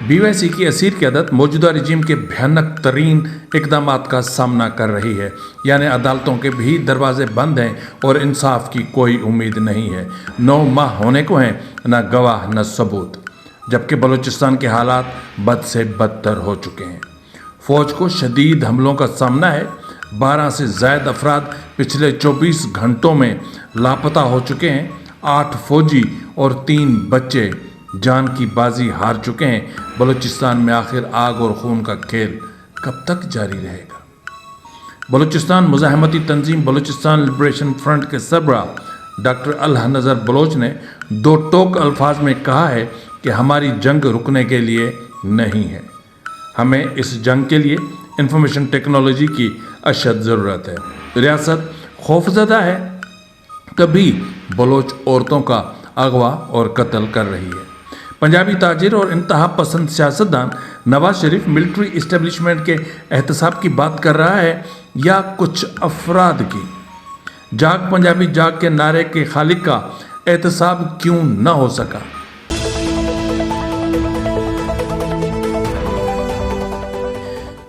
BYC की Asir क़यादत मौजूदा रजीम के भयानक तरीन इक़दामात का सामना कर रही है, यानी अदालतों के भी दरवाजे बंद हैं और इंसाफ की कोई उम्मीद नहीं है। 9 माह होने को हैं, न गवाह न सबूत, जबकि बलूचिस्तान के हालात बद से बदतर हो चुके हैं। फ़ौज को शदीद हमलों का सामना है। 12 से ज़ायद अफराद पिछले 24 घंटों में लापता हो चुके हैं। 8 फौजी और 3 बच्चे जान की बाजी हार चुके हैं। बलूचिस्तान में आखिर आग और खून का खेल कब तक जारी रहेगा? बलूचिस्तान मुज़ाहमती तंजीम बलूचिस्तान लिबरेशन फ्रंट के सरबराह डॉक्टर अल्लाह नज़र बलोच ने 2 टोक अल्फाज में कहा है कि हमारी जंग रुकने के लिए नहीं है। हमें इस जंग के लिए इंफॉर्मेशन टेक्नोलॉजी की अशद ज़रूरत है। रियासत खौफजदा है, कभी बलोच औरतों का अगवा और कत्ल कर रही है। पंजाबी ताजिर और इंतहा पसंद सियासतदान नवाज शरीफ मिलिट्री इस्टेब्लिशमेंट के एहतसाब की बात कर रहा है या कुछ अफराद की? जाग पंजाबी जाग के नारे के खालिक का एहतसाब क्यों न हो सका?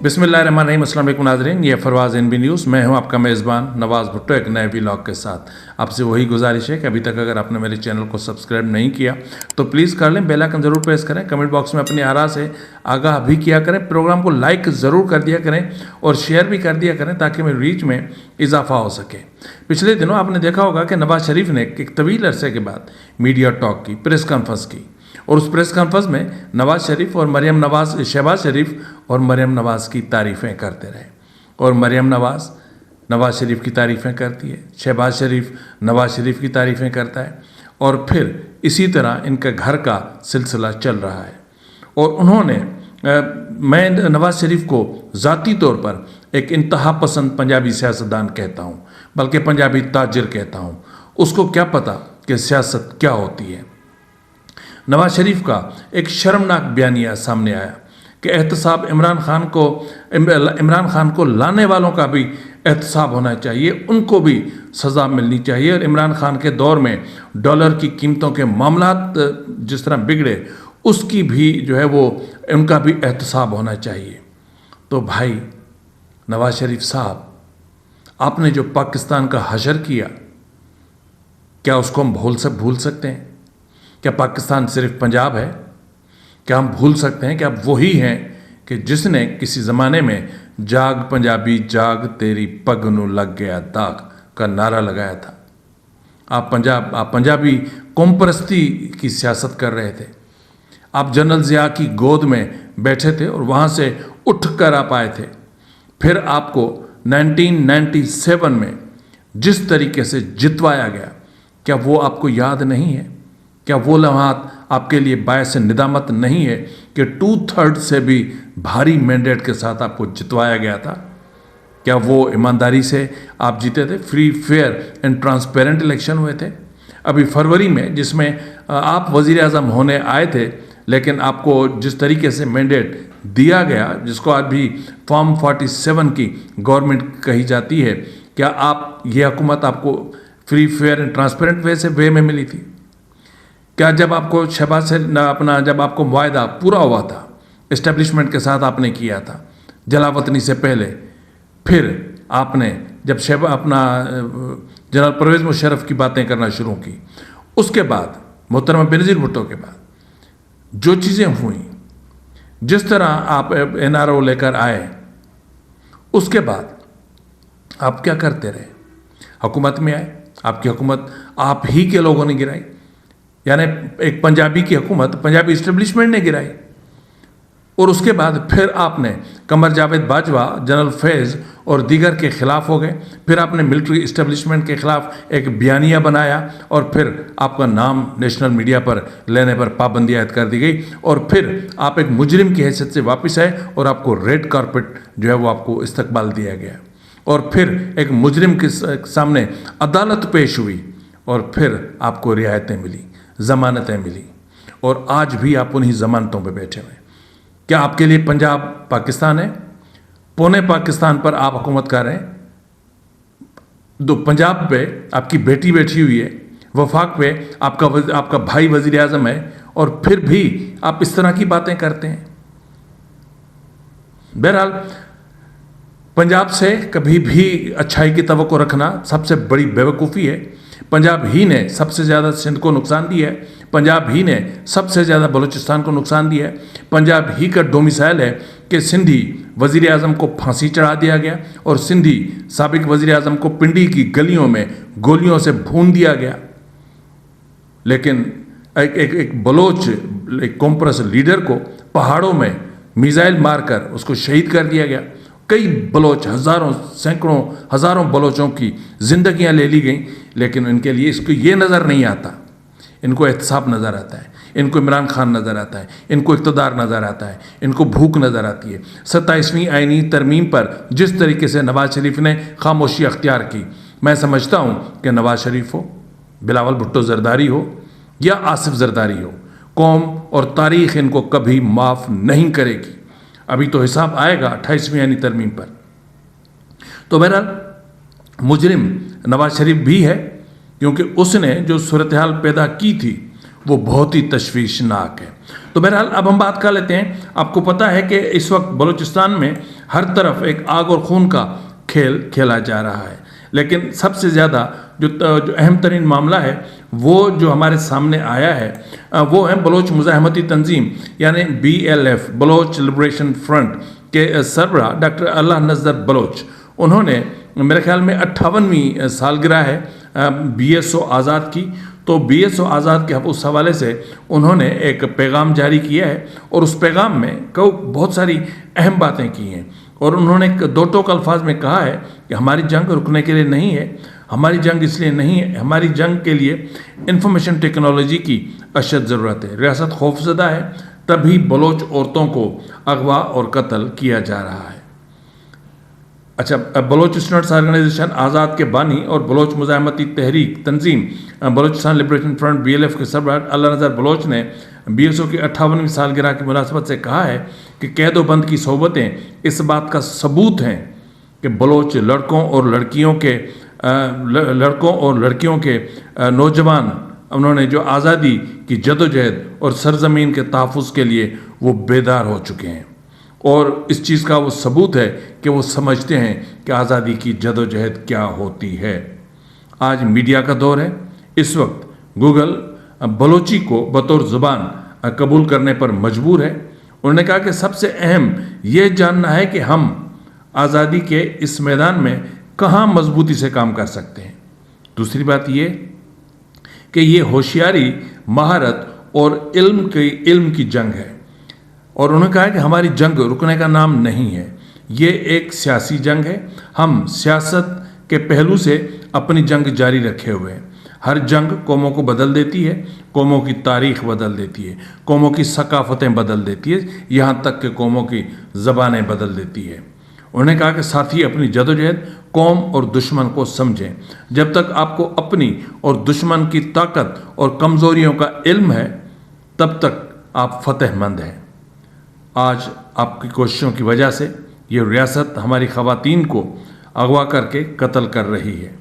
बिस्मिल्लाहिर्रहमानिर्रहीम, अस्सलाम वालेकुम नाज़रीन, ये फरवाज़ NB न्यूज़, मैं हूं आपका मेज़बान नवाज़ भुट्टो एक नए व्लॉग के साथ। आपसे वही गुजारिश है कि अभी तक अगर आपने मेरे चैनल को सब्सक्राइब नहीं किया तो प्लीज़ कर लें, बेल आइकन ज़रूर प्रेस करें, कमेंट बॉक्स में अपनी आरा से आगाह भी किया करें, प्रोग्राम को लाइक ज़रूर कर दिया करें और शेयर भी कर दिया करें ताकि मेरी रीच में इजाफा हो सके। पिछले दिनों आपने देखा होगा कि नवाज शरीफ ने एक तवील अरसे के बाद मीडिया टॉक की, प्रेस कॉन्फ्रेंस की, और उस प्रेस कॉन्फ्रेंस में नवाज शरीफ और शहबाज शरीफ और मरियम नवाज़ की तारीफ़ें करते रहे। और मरियम नवाज शरीफ की तारीफ़ें करती है, शहबाज शरीफ नवाज शरीफ की तारीफ़ें करता है, और फिर इसी तरह इनका घर का सिलसिला चल रहा है। और उन्होंने मैं नवाज शरीफ को ज़ाती तौर पर एक इंतहा पसंद पंजाबी सियासतदान कहता हूँ, बल्कि पंजाबी ताजिर कहता हूँ। उसको क्या पता कि सियासत क्या होती है। नवाज शरीफ का एक शर्मनाक बयानिया सामने आया कि एहतसाब इमरान खान को लाने वालों का भी एहतसाब होना चाहिए, उनको भी सज़ा मिलनी चाहिए, और इमरान खान के दौर में डॉलर की कीमतों के मामलात जिस तरह बिगड़े उसकी भी जो है वो उनका भी एहतसाब होना चाहिए। तो भाई नवाज शरीफ साहब, आपने जो पाकिस्तान का हशर किया, क्या उसको हम भूल सकते हैं? क्या पाकिस्तान सिर्फ पंजाब है? क्या हम भूल सकते हैं कि आप वही हैं कि जिसने किसी ज़माने में जाग पंजाबी जाग तेरी पग नू लग गया दाग का नारा लगाया था? आप पंजाबी कौमपरस्ती की सियासत कर रहे थे। आप जनरल ज़िया की गोद में बैठे थे और वहाँ से उठ कर आप आए थे। फिर आपको 1997 में जिस तरीके से जितवाया गया, क्या वो आपको याद नहीं है? क्या वो लम्हात आपके लिए बायस निदामत नहीं है कि 2/3 से भी भारी मैंडेट के साथ आपको जितवाया गया था? क्या वो ईमानदारी से आप जीते थे? Free, fair and transparent election हुए थे। अभी फरवरी में, जिसमें आप वज़ीर आज़म होने आए थे, लेकिन आपको जिस तरीके से मैंडेट दिया गया, जिसको आज भी फॉर्म 47 की गवर्नमेंट कही जाती है, क्या ये हुकूमत आपको फ्री, फेयर एंड ट्रांसपेरेंट वे में मिली थी? क्या जब आपको शहबाज से जब आपको मुआहदा पूरा हुआ था, इस्टेब्लिशमेंट के साथ आपने किया था जलावतनी से पहले, फिर आपने जब जनरल परवेज़ मुशर्रफ की बातें करना शुरू की, उसके बाद मोहतरमा बेनज़ीर भुट्टो के बाद जो चीज़ें हुई, जिस तरह आप NRO लेकर आए, उसके बाद आप क्या करते रहे? हुकूमत में आए, आपकी हुकूमत आप ही के लोगों ने गिराई, यानी एक पंजाबी की हुकूमत पंजाबी इस्टेब्लिशमेंट ने गिराई। और उसके बाद फिर आपने कमर जावेद बाजवा, जनरल फैज़ और दीगर के ख़िलाफ़ हो गए। फिर आपने मिलिट्री इस्टेब्लिशमेंट के ख़िलाफ़ एक बयानिया बनाया, और फिर आपका नाम नेशनल मीडिया पर लेने पर पाबंदी आयद कर दी गई, और फिर आप एक मुजरिम की हैसियत से वापस आए और आपको रेड कारपेट जो है वो आपको इस्तकबाल दिया गया, और फिर एक मुजरिम के सामने अदालत पेश हुई, और फिर आपको रियायतें मिली, ज़मानतें मिली, और आज भी आप उन्हीं ज़मानतों पे बैठे हुए हैं। क्या आपके लिए पंजाब पाकिस्तान है? पौने पाकिस्तान पर आप हुकूमत कर रहे हैं। पंजाब पे आपकी बेटी बैठी हुई है, वफाक पे आपका भाई वज़ीर आज़म है, और फिर भी आप इस तरह की बातें करते हैं। बहरहाल, पंजाब से कभी भी अच्छाई की तवक्को रखना सबसे बड़ी बेवकूफ़ी है। पंजाब ही ने सबसे ज़्यादा सिंध को नुकसान दिया है, पंजाब ही ने सबसे ज़्यादा बलूचिस्तान को नुकसान दिया है, पंजाब ही का डोमिसाइल है कि सिंधी वज़ीर आज़म को फांसी चढ़ा दिया गया और सिंधी साबिक वज़ीर आज़म को पिंडी की गलियों में गोलियों से भून दिया गया। लेकिन एक बलोच एक कॉम्प्रेस लीडर को पहाड़ों में मिसाइल मारकर उसको शहीद कर दिया गया। कई बलोच, हज़ारों सैकड़ों हज़ारों बलोचों की ज़िंदगियां ले ली गईं, लेकिन इनके लिए इसको ये नज़र नहीं आता। इनको एहतसाब नज़र आता है, इनको इमरान खान नज़र आता है, इनको इक़्तिदार नज़र आता है, इनको भूख नज़र आती है। 27वीं आईनी तरमीम पर जिस तरीके से नवाज शरीफ ने खामोशी अख्तियार की, मैं समझता हूँ कि नवाज शरीफ हो, बिलावल भुट्टो ज़रदारी हो या आसिफ ज़रदारी हो, कौम और तारीख़ इनको कभी माफ़ नहीं करेगी। अभी तो हिसाब आएगा 28वीं आईनी तरमीम पर। तो बहरहाल मुजरिम नवाज शरीफ भी है, क्योंकि उसने जो सूरत हाल पैदा की थी वो बहुत ही तशवीशनाक है। तो बहरहाल अब हम बात कर लेते हैं। आपको पता है कि इस वक्त बलूचिस्तान में हर तरफ एक आग और खून का खेल खेला जा रहा है, लेकिन सबसे ज़्यादा जो अहम तरीन मामला है वो जो हमारे सामने आया है वो है बलोच मुज़ाहमती तंजीम यानी BLF, बलोच लिबरेशन फ्रंट के सरबराह डॉक्टर अल्लाह नज़र बलोच। उन्होंने मेरे ख्याल में 58वीं सालगिरह है BSO आज़ाद की, तो BSO आज़ाद के उस हवाले से उन्होंने एक पैगाम जारी किया है और उस पैगाम में बहुत सारी अहम बातें की हैं। और उन्होंने दो टोक अल्फाज में कहा है कि हमारी जंग रुकने के लिए नहीं है, हमारी जंग इसलिए नहीं है, हमारी जंग के लिए इंफॉर्मेशन टेक्नोलॉजी की अशद ज़रूरत है। रियासत खौफजदा है, तभी बलोच औरतों को अगवा और कत्ल किया जा रहा है। अच्छा, बलोच स्टूडेंट्स ऑर्गेनाइजेशन आज़ाद के बानी और बलोच मुज़ाहमती तहरीक तंजीम बलूचिस्तान लिबरेशन फ्रंट BLF के सरबराह अल्लाह नज़र बलोच ने BSO की 58वीं सालगिरह की मुनासबत से कहा है कि कैद व बंद की सोबतें इस बात का सबूत हैं कि बलोच लड़कों और लड़कियों के नौजवान उन्होंने जो आज़ादी की जदोजहद और सरज़मीन के तहफ़्फ़ुज़ के लिए वो बेदार हो चुके हैं, और इस चीज़ का वो सबूत है कि वो समझते हैं कि आज़ादी की जदोजहद क्या होती है। आज मीडिया का दौर है। इस वक्त गूगल बलोची को बतौर ज़ुबान कबूल करने पर मजबूर है। उन्होंने कहा कि सबसे अहम ये जानना है कि हम आज़ादी के इस मैदान में कहाँ मजबूती से काम कर सकते हैं। दूसरी बात ये कि ये होशियारी, महारत और इल्म की जंग है, और उन्होंने कहा कि हमारी जंग रुकने का नाम नहीं है, ये एक सियासी जंग है। हम सियासत के पहलू से अपनी जंग जारी रखे हुए हैं। हर जंग कौमों को बदल देती है, कौमों की तारीख़ बदल देती है, कौमों की सकाफ़तें बदल देती है, यहाँ तक कि कौमों की ज़बानें बदल देती है। उन्होंने कहा कि साथी अपनी जदोजहद कौम और दुश्मन को समझें। जब तक आपको अपनी और दुश्मन की ताकत और कमज़ोरियों का इल्म है, तब तक आप फ़तेहमंद हैं। आज आपकी कोशिशों की वजह से ये रियासत हमारी ख़वातीन को अगवा करके कत्ल कर रही है,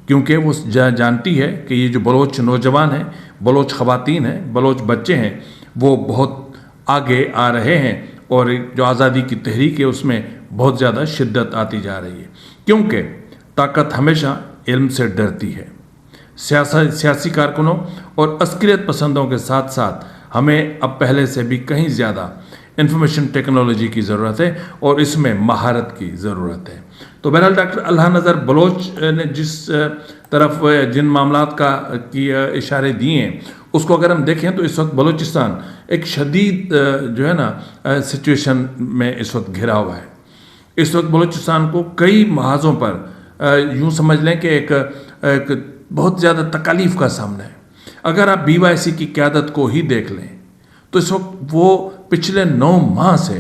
क्योंकि वो जानती है कि ये जो बलोच नौजवान हैं, बलोच ख़वातीन हैं, बलोच बच्चे हैं, वो बहुत आगे आ रहे हैं और जो आज़ादी की तहरीक है उसमें बहुत ज़्यादा शिद्दत आती जा रही है, क्योंकि ताकत हमेशा इल्म से डरती है। सियासी कारकुनों और अस्करियत पसंदों के साथ साथ हमें अब पहले से भी कहीं ज़्यादा इंफॉर्मेशन टेक्नोलॉजी की ज़रूरत है और इसमें महारत की ज़रूरत है। तो बहरहाल डॉक्टर अल्लाह नज़र बलोच ने जिस तरफ जिन मामलात की इशारे दिए हैं, उसको अगर हम देखें तो इस वक्त बलूचिस्तान एक शदीद जो है ना सिचुएशन में इस वक्त घिरा हुआ है। इस वक्त बलूचिस्तान को कई महाजों पर यूँ समझ लें कि एक बहुत ज़्यादा तकालीफ का सामना है। अगर आप BYC की क़यादत को ही देख लें तो इस वक्त वो पिछले 9 माह से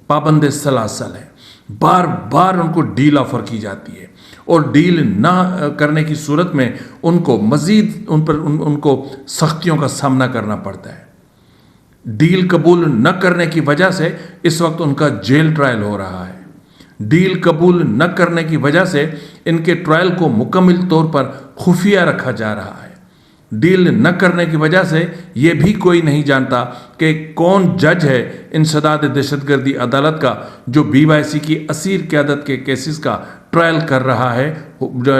पाबंद सलासल है। बार बार उनको डील ऑफ़र की जाती है और डील ना करने की सूरत में उनको मज़ीद उनको सख्तियों का सामना करना पड़ता है। डील कबूल न करने की वजह से इस वक्त उनका जेल ट्रायल हो रहा है। डील कबूल न करने की वजह से इनके ट्रायल को मुकम्मल तौर पर खुफिया रखा जा रहा है। ڈیل نہ کرنے کی وجہ سے یہ بھی کوئی نہیں جانتا کہ کون جج ہے انسداد دہشت گردی عدالت کا جو BYC کی اسیر قیادت کے کیسز کا ٹرائل کر رہا ہے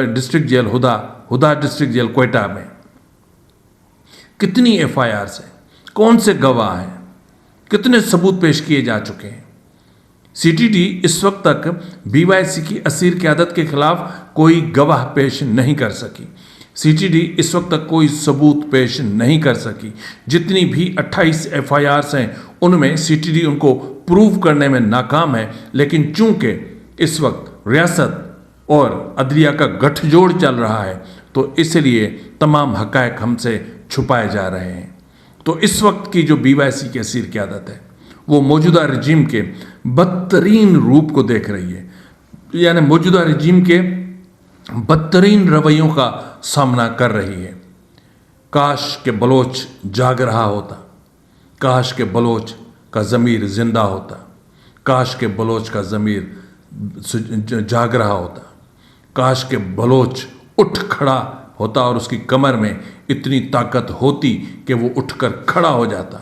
ڈسٹرکٹ جیل ہدا ڈسٹرکٹ جیل کوئٹہ میں۔ کتنی FIRs ہیں، کون سے گواہ ہیں، کتنے ثبوت پیش کیے جا چکے ہیں۔ CTD اس وقت تک BYC کی اسیر قیادت کے خلاف کوئی گواہ پیش نہیں کر سکی۔ CTD اس وقت تک کوئی ثبوت پیش نہیں کر سکی۔ جتنی بھی 28 FIRs ہیں ان میں CTD ان کو پروف کرنے میں ناکام ہے، لیکن چونکہ اس وقت ریاست اور عدلیہ کا گٹھ جوڑ چل رہا ہے تو اس لیے تمام حقائق ہم سے چھپائے جا رہے ہیں۔ تو اس وقت کی جو BYC کی اسیر قیادت ہے وہ موجودہ رجیم کے بدترین روپ کو دیکھ رہی ہے، یعنی موجودہ رجیم کے بدترین رویوں کا سامنا کر رہی ہے۔ کاش کہ بلوچ جاگ رہا ہوتا، کاش کہ بلوچ کا ضمیر زندہ ہوتا، کاش کہ بلوچ کا ضمیر جاگ رہا ہوتا، کاش کہ بلوچ اٹھ کھڑا ہوتا اور اس کی کمر میں اتنی طاقت ہوتی کہ وہ اٹھ کر کھڑا ہو جاتا۔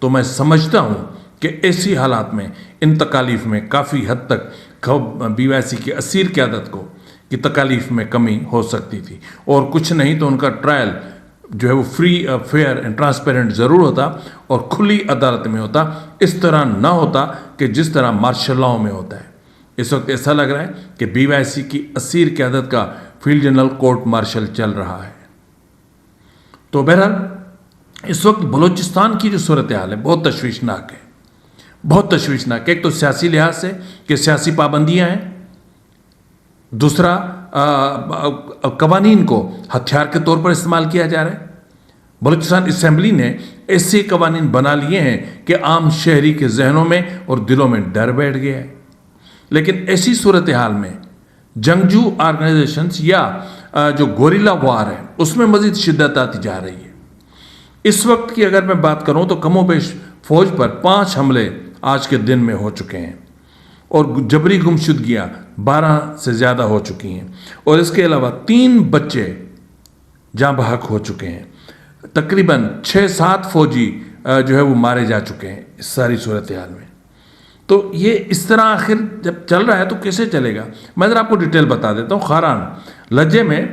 تو میں سمجھتا ہوں کہ ایسی حالات میں ان تکالیف میں کافی حد تک BYC کی اسیر قیادت کی تکالیف میں کمی ہو سکتی تھی، اور کچھ نہیں تو ان کا ٹرائل جو ہے وہ فری فیئر اینڈ ٹرانسپیرنٹ ضرور ہوتا اور کھلی عدالت میں ہوتا، اس طرح نہ ہوتا کہ جس طرح مارشل لاؤ میں ہوتا ہے۔ اس وقت ایسا لگ رہا ہے کہ BYC کی اسیر قیادت کا فیلڈ جنرل کورٹ مارشل چل رہا ہے۔ تو بہرحال اس وقت بلوچستان کی جو صورتحال ہے بہت تشویشناک ہے، بہت تشویشناک۔ ایک تو سیاسی لحاظ سے کہ سیاسی پابندیاں ہیں، دوسرا قوانین کو ہتھیار کے طور پر استعمال کیا جا رہا ہے۔ بلوچستان اسمبلی نے ایسے قوانین بنا لیے ہیں کہ عام شہری کے ذہنوں میں اور دلوں میں ڈر بیٹھ گیا ہے۔ لیکن ایسی صورتحال میں جنگجو آرگنائزیشنز یا جو گوریلا وار ہے اس میں مزید شدت آتی جا رہی ہے۔ اس وقت کی اگر میں بات کروں تو کم و بیش فوج پر 5 حملے آج کے دن میں ہو چکے ہیں، اور جبری گمشدگیاں 12 سے زیادہ ہو چکی ہیں، اور اس کے علاوہ 3 بچے جاں بحق ہو چکے ہیں۔ تقریباً 6-7 فوجی جو ہے وہ مارے جا چکے ہیں اس ساری صورتحال میں۔ تو یہ اس طرح آخر جب چل رہا ہے تو کیسے چلے گا؟ میں ذرا آپ کو ڈیٹیل بتا دیتا ہوں۔ خاران لہجے میں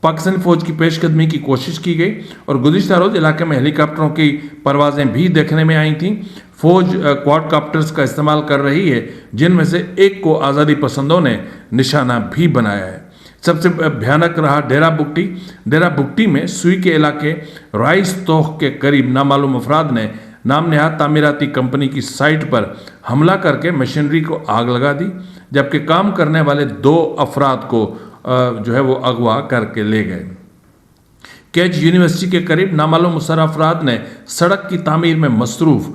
پاکستانی فوج کی پیش قدمی کی کوشش کی گئی، اور گزشتہ روز علاقے میں ہیلی کاپٹروں کی پروازیں بھی دیکھنے میں آئی تھیں۔ فوج کوارڈ کاپٹرز کا استعمال کر رہی ہے، جن میں سے ایک کو آزادی پسندوں نے نشانہ بھی بنایا ہے۔ سب سے بھیانک رہا ڈیرہ بگٹی میں سوئی کے علاقے رائس توخ کے قریب نامعلوم افراد نے نام نہاد تعمیراتی کمپنی کی سائٹ پر حملہ کر کے مشینری کو آگ لگا دی، جبکہ کام کرنے والے 2 افراد کو جو ہے وہ اغوا کر کے لے گئے۔ کیچ یونیورسٹی کے قریب نامعلوم مسلح افراد نے سڑک کی تعمیر میں مصروف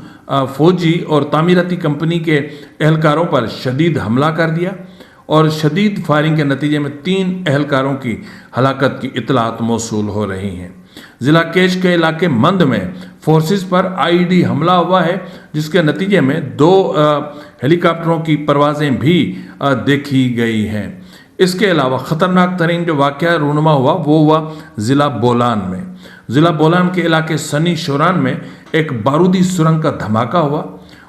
فوجی اور تعمیراتی کمپنی کے اہلکاروں پر شدید حملہ کر دیا، اور شدید فائرنگ کے نتیجے میں 3 اہلکاروں کی ہلاکت کی اطلاعات موصول ہو رہی ہیں۔ ضلع کیچ کے علاقے مند میں فورسز پر IED حملہ ہوا ہے، جس کے نتیجے میں 2 ہیلی کاپٹروں کی پروازیں بھی دیکھی گئی ہیں۔ اس کے علاوہ خطرناک ترین جو واقعہ رونما ہوا وہ ہوا ضلع بولان میں۔ ضلع بولان کے علاقے سنی شوران میں ایک بارودی سرنگ کا دھماکہ ہوا،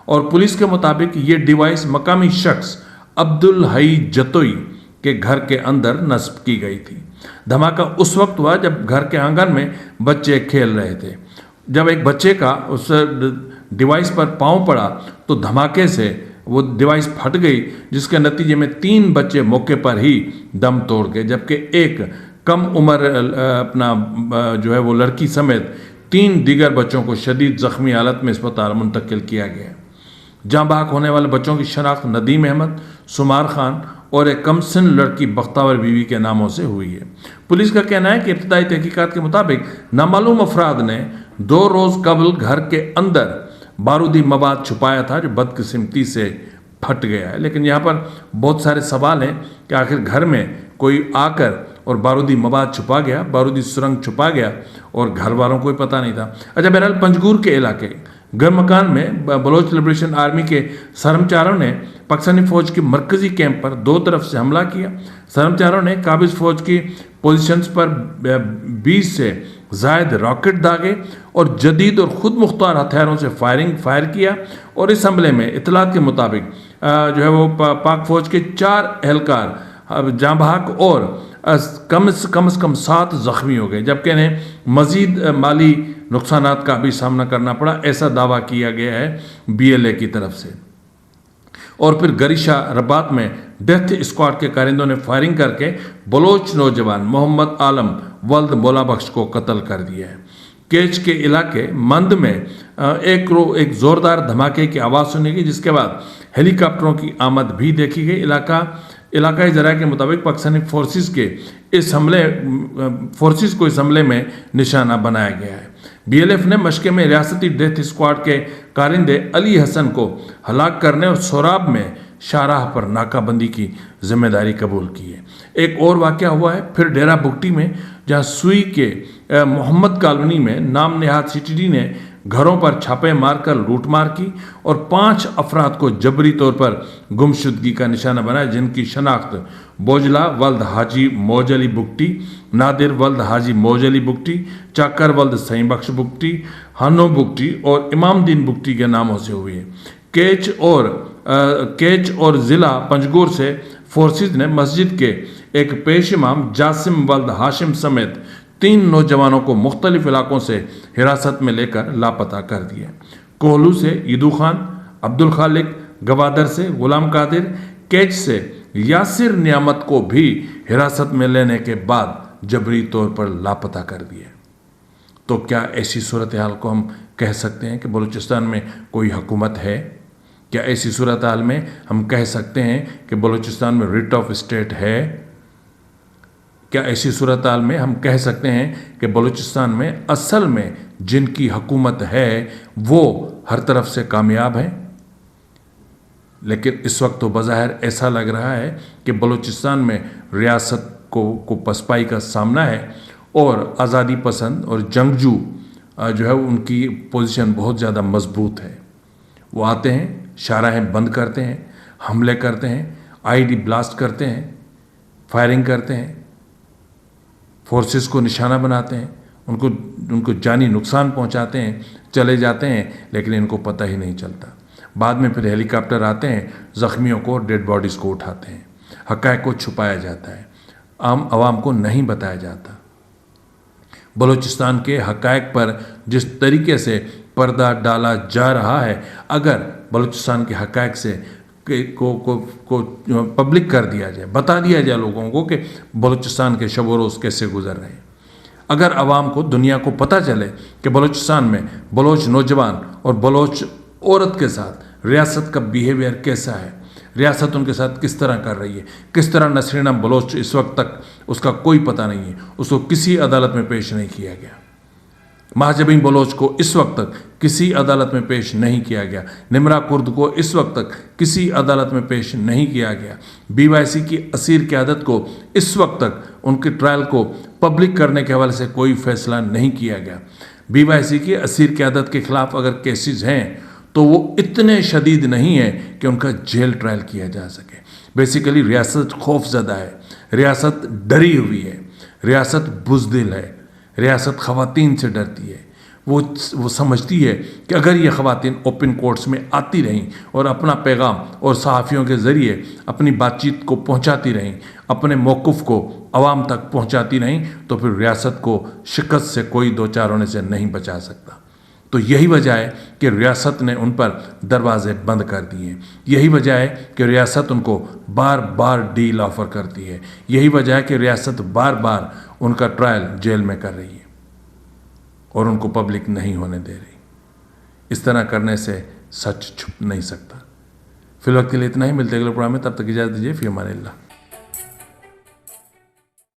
اور پولیس کے مطابق یہ ڈیوائس مقامی شخص عبدالحی جتوئی کے گھر کے اندر نصب کی گئی تھی۔ دھماکہ اس وقت ہوا جب گھر کے آنگن میں بچے کھیل رہے تھے۔ جب ایک بچے کا اس ڈیوائس پر پاؤں پڑا تو دھماکے سے وہ ڈیوائس پھٹ گئی، جس کے نتیجے میں 3 بچے موقع پر ہی دم توڑ گئے، جبکہ ایک کم عمر اپنا جو ہے وہ لڑکی سمیت 3 دیگر بچوں کو شدید زخمی حالت میں اسپتال منتقل کیا گیا۔ جاں بحق ہونے والے بچوں کی شناخت ندیم احمد، سمار خان اور ایک کم سن لڑکی بختاور بیوی کے ناموں سے ہوئی ہے۔ پولیس کا کہنا ہے کہ ابتدائی تحقیقات کے مطابق نامعلوم افراد نے 2 روز قبل گھر کے اندر بارودی مواد چھپایا تھا، جو بدقسمتی سے پھٹ گیا ہے۔ لیکن یہاں پر بہت سارے سوال ہیں کہ آخر گھر میں کوئی آ کر اور بارودی مواد چھپا گیا، بارودی سرنگ چھپا گیا، اور گھر والوں کو پتہ نہیں تھا۔ اچھا، بہرحال پنجگور کے علاقے गरमकान में बलोच लिबरेशन आर्मी के सरमचारों ने पाकिस्तानी फौज की मरकजी कैंप पर दो तरफ से हमला किया। सरमचारों ने काबिज फौज की पोजीशंस पर 20 से जायद रॉकेट दागे और जदीद और खुद मुख्तार हथियारों से फायर किया। और इस हमले में इतलात के मुताबिक जो है वो पाक फौज के 4 एहलकार जाँ बहक और कम से कम 7 जख्मी हो गए, जबकि इन्हें मजीद माली नुकसानात का भी सामना करना पड़ा, ऐसा दावा किया गया है BLA की तरफ से। और फिर गरिशा रबात में डेथ स्क्वाड के कारिंदों ने फायरिंग करके बलोच नौजवान मोहम्मद आलम वल्द मोलाबख्श को कत्ल कर दिया है। केच के इलाके मंद में एक ज़ोरदार धमाके की आवाज़ सुनी गई, जिसके बाद हेलीकॉप्टरों की आमद भी देखी गई। इलाकाई ज़राए के मुताबिक पाकिस्तानी फोर्सेस को इस हमले में निशाना बनाया गया है। BLF ने मशक़े में रियासती डेथ स्क्वाड के कारिंदे अली हसन को हलाक करने और सोराब में शाहराह पर नाकाबंदी की जिम्मेदारी कबूल की है। एक और वाक़या हुआ है फिर डेरा बुगटी में, जहाँ सुई के मोहम्मद कॉलोनी में नाम नेहाद CTD ने घरों पर छापे मारकर लूटमार की और 5 अफराद को जबरी तौर पर गुमशुदगी का निशाना बनाया, जिनकी शनाख्त बोजला वल्द हाजी मौज अली बुगटी, नादिर वल्द हाजी मौज अली बुगटी, चाकर वल्द सईं बख्श बुगटी, हनो बुगटी और इमामदीन बुगटी के नामों से हुई है। केच और ज़िला पंजगुर से फोर्सेस ने मस्जिद के एक पेश इमाम जासिम वल्द हाशिम समेत 3 नौजवानों को मुख्तलिफ इलाकों से हिरासत में लेकर लापता कर दिया। कोहलू से ईदू खान, अब्दुल खालिक गवादर से गुलाम कादिर, केच से यासिर नियामत को भी हिरासत में लेने के बाद जबरी तौर पर लापता कर दिया। तो क्या ऐसी सूरत हाल को हम कह सकते हैं कि बलूचिस्तान में कोई हुकूमत है? क्या ऐसी सूरत हाल में हम कह सकते हैं कि बलूचिस्तान में रिट ऑफ स्टेट है? क्या ऐसी सूरत हाल में हम कह सकते हैं कि बलूचिस्तान में असल में जिनकी हुकूमत है वो हर तरफ से कामयाब है? लेकिन इस वक्त तो बज़ाहिर ऐसा लग रहा है कि बलूचिस्तान में रियासत को पसपाई का सामना है और आज़ादी पसंद और जंगजू जो है उनकी पोजीशन बहुत ज़्यादा मजबूत है। वो आते हैं, शाहराहें बंद करते हैं, हमले करते हैं, IED ब्लास्ट करते हैं, फायरिंग करते हैं, फोर्सेस को निशाना बनाते हैं, उनको जानी नुकसान पहुंचाते हैं, चले जाते हैं, लेकिन इनको पता ही नहीं चलता। बाद में फिर हेलीकॉप्टर आते हैं, ज़ख्मियों को, डेड बॉडीज़ को उठाते हैं। हक़ाइक़ को छुपाया जाता है, आम आवाम को नहीं बताया जाता। बलूचिस्तान के हक़ाइक़ पर जिस तरीके से पर्दा डाला जा रहा है, अगर बलूचिस्तान के हक़ाइक़ से को पब्लिक कर दिया जाए, बता दिया जाए लोगों को कि बलूचिस्तान के शब व रोज़ कैसे गुजर रहे हैं, अगर आवाम को, दुनिया को पता चले कि बलूचिस्तान में बलोच नौजवान और बलोच औरत के साथ रियासत का बिहेवियर कैसा है, रियासत उनके साथ किस तरह कर रही है, किस तरह नसरीन बलोच इस वक्त तक उसका कोई पता नहीं है, उसको किसी अदालत में पेश नहीं किया गया। महाजबीन बलोच को इस वक्त तक किसी अदालत में पेश नहीं किया गया। निमरा कुर्द को इस वक्त तक किसी अदालत में पेश नहीं किया गया। BYC की असीर क़यादत को इस वक्त तक उनके ट्रायल को पब्लिक करने के हवाले से कोई फैसला नहीं किया गया। BYC की असीर क़यादत के ख़िलाफ़ अगर केसेस हैं तो वो इतने शदीद नहीं है कि उनका जेल ट्रायल किया जा सके। बेसिकली रियासत खौफज़दा है, रियासत डरी हुई है, रियासत बुज़दिल है, रियासत ख़वातीन से डरती है। वो समझती है कि अगर ये ख़वातीन ओपन कोर्ट्स में आती रहीं और अपना पैगाम और सहाफ़ियों के ज़रिए अपनी बातचीत को पहुंचाती रहीं, अपने मौक़िफ़ को आवाम तक पहुंचाती रहीं, तो फिर रियासत को शिकस्त से कोई दो चार होने से नहीं बचा सकता। तो यही वजह है कि रियासत ने उन पर दरवाज़े बंद कर दिए हैं। यही वजह है कि रियासत उनको बार बार डील ऑफ़र करती है। यही वजह है कि रियासत बार बार उनका ट्रायल जेल में कर रही है और उनको पब्लिक नहीं होने दे रही। इस तरह करने से सच छुप नहीं सकता। फिलहाल के लिए इतना ही, मिलते अगले प्रोग्राम में, तब तक इजाज़त दीजिए। फ़ी अमान अल्लाह।